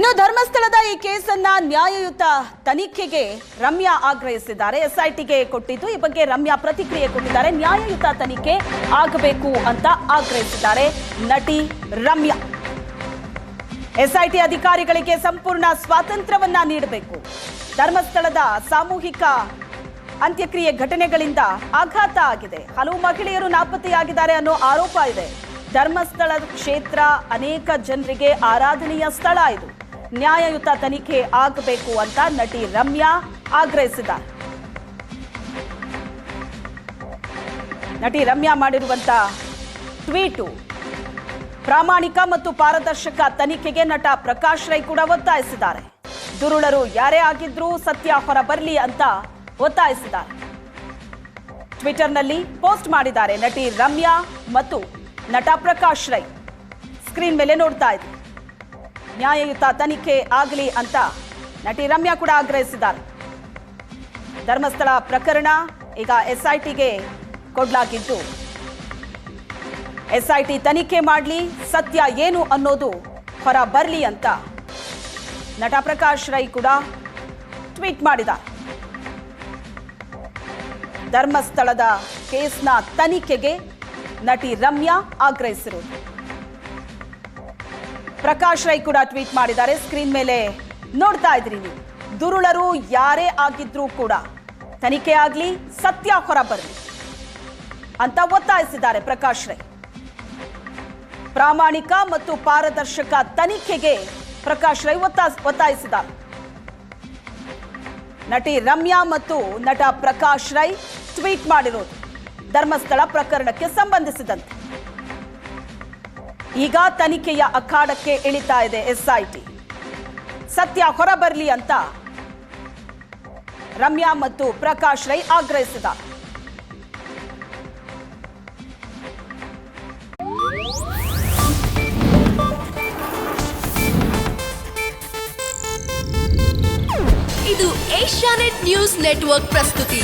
ಇನ್ನು ಧರ್ಮಸ್ಥಳದ ಈ ಕೇಸನ್ನ ನ್ಯಾಯಯುತ ತನಿಖೆಗೆ ರಮ್ಯಾ ಆಗ್ರಹಿಸಿದ್ದಾರೆ. ಎಸ್ಐಟಿಗೆ ಕೊಟ್ಟಿದ್ದು ಈ ಬಗ್ಗೆ ರಮ್ಯಾ ಪ್ರತಿಕ್ರಿಯೆ ಕೊಟ್ಟಿದ್ದಾರೆ. ನ್ಯಾಯಯುತ ತನಿಖೆ ಆಗಬೇಕು ಅಂತ ಆಗ್ರಹಿಸಿದ್ದಾರೆ ನಟಿ ರಮ್ಯಾ. ಎಸ್ಐಟಿ ಅಧಿಕಾರಿಗಳಿಗೆ ಸಂಪೂರ್ಣ ಸ್ವಾತಂತ್ರ್ಯವನ್ನ ನೀಡಬೇಕು. ಧರ್ಮಸ್ಥಳದ ಸಾಮೂಹಿಕ ಅಂತ್ಯಕ್ರಿಯೆ ಘಟನೆಗಳಿಂದ ಆಘಾತ ಆಗಿದೆ. ಹಲವು ಮಹಿಳೆಯರು ನಾಪತ್ತೆಯಾಗಿದ್ದಾರೆ ಅನ್ನೋ ಆರೋಪ ಇದೆ. ಧರ್ಮಸ್ಥಳ ಕ್ಷೇತ್ರ ಅನೇಕ ಜನರಿಗೆ ಆರಾಧನೆಯ ಸ್ಥಳ ಇದು. ನ್ಯಾಯಯುತ ತನಿಖೆ ಆಗಬೇಕು ಅಂತ ನಟಿ ರಮ್ಯಾ ಆಗ್ರಹಿಸಿದ್ದಾರೆ. ನಟಿ ರಮ್ಯಾ ಮಾಡಿರುವಂತ ಟ್ವೀಟು ಪ್ರಾಮಾಣಿಕ ಮತ್ತು ಪಾರದರ್ಶಕ ತನಿಖೆಗೆ ನಟ ಪ್ರಕಾಶ್ ರೈ ಕೂಡ ಒತ್ತಾಯಿಸಿದ್ದಾರೆ. ದುರುಳರು ಯಾರೇ ಆಗಿದ್ರೂ ಸತ್ಯ ಹೊರಬರಲಿ ಅಂತ ಒತ್ತಾಯಿಸಿದ್ದಾರೆ. ಟ್ವಿಟರ್ನಲ್ಲಿ ಪೋಸ್ಟ್ ಮಾಡಿದ್ದಾರೆ ನಟಿ ರಮ್ಯಾ ಮತ್ತು ನಟ ಪ್ರಕಾಶ್ ರೈ. ಸ್ಕ್ರೀನ್ ಮೇಲೆ ನೋಡ್ತಾ ಇದ್ದೀವಿ. ನ್ಯಾಯಯುತ ತನಿಖೆ ಆಗಲಿ ಅಂತ ನಟಿ ರಮ್ಯಾ ಕೂಡ ಆಗ್ರಹಿಸಿದ್ದಾರೆ. ಧರ್ಮಸ್ಥಳ ಪ್ರಕರಣ ಈಗ ಎಸ್ಐಟಿಗೆ ಕೊಡಲಾಗಿದ್ದು ಎಸ್ಐಟಿ ತನಿಖೆ ಮಾಡಲಿ, ಸತ್ಯ ಏನು ಅನ್ನೋದು ಹೊರ ಬರಲಿ ಅಂತ ನಟ ಪ್ರಕಾಶ್ ರೈ ಕೂಡ ಟ್ವೀಟ್ ಮಾಡಿದ್ದಾರೆ. ಧರ್ಮಸ್ಥಳದ ಕೇಸ್ನ ತನಿಖೆಗೆ ನಟಿ ರಮ್ಯಾ ಆಗ್ರಹಿಸಿರುವುದು. ಪ್ರಕಾಶ್ ರೈ ಕೂಡ ಟ್ವೀಟ್ ಮಾಡಿದ್ದಾರೆ. ಸ್ಕ್ರೀನ್ ಮೇಲೆ ನೋಡ್ತಾ ಇದ್ರಿ ನೀವು. ದುರುಳರು ಯಾರೇ ಆಗಿದ್ರೂ ಕೂಡ ತನಿಖೆ ಆಗಲಿ, ಸತ್ಯ ಹೊರ ಬರಲಿ ಅಂತ ಒತ್ತಾಯಿಸಿದ್ದಾರೆ ಪ್ರಕಾಶ್ ರೈ. ಪ್ರಾಮಾಣಿಕ ಮತ್ತು ಪಾರದರ್ಶಕ ತನಿಖೆಗೆ ಪ್ರಕಾಶ್ ರೈ ಒತ್ತಾಯಿಸಿದ್ದಾರೆ. ನಟಿ ರಮ್ಯಾ ಮತ್ತು ನಟ ಪ್ರಕಾಶ್ ರೈ ಟ್ವೀಟ್ ಮಾಡಿರೋದು ಧರ್ಮಸ್ಥಳ ಪ್ರಕರಣಕ್ಕೆ ಸಂಬಂಧಿಸಿದಂತೆ. ಈಗ ತನಿಖೆಯ ಅಖಾಡಕ್ಕೆ ಇಳಿತಾ ಇದೆ ಎಸ್ಐಟಿ. ಸತ್ಯ ಹೊರಬರಲಿ ಅಂತ ರಮ್ಯಾ ಮತ್ತು ಪ್ರಕಾಶ್ ರೈ ಆಗ್ರಹಿಸಿದ್ದಾರೆ. ಇದು ಏಷ್ಯಾನೆಟ್ ನ್ಯೂಸ್ ನೆಟ್ವರ್ಕ್ ಪ್ರಸ್ತುತಿ.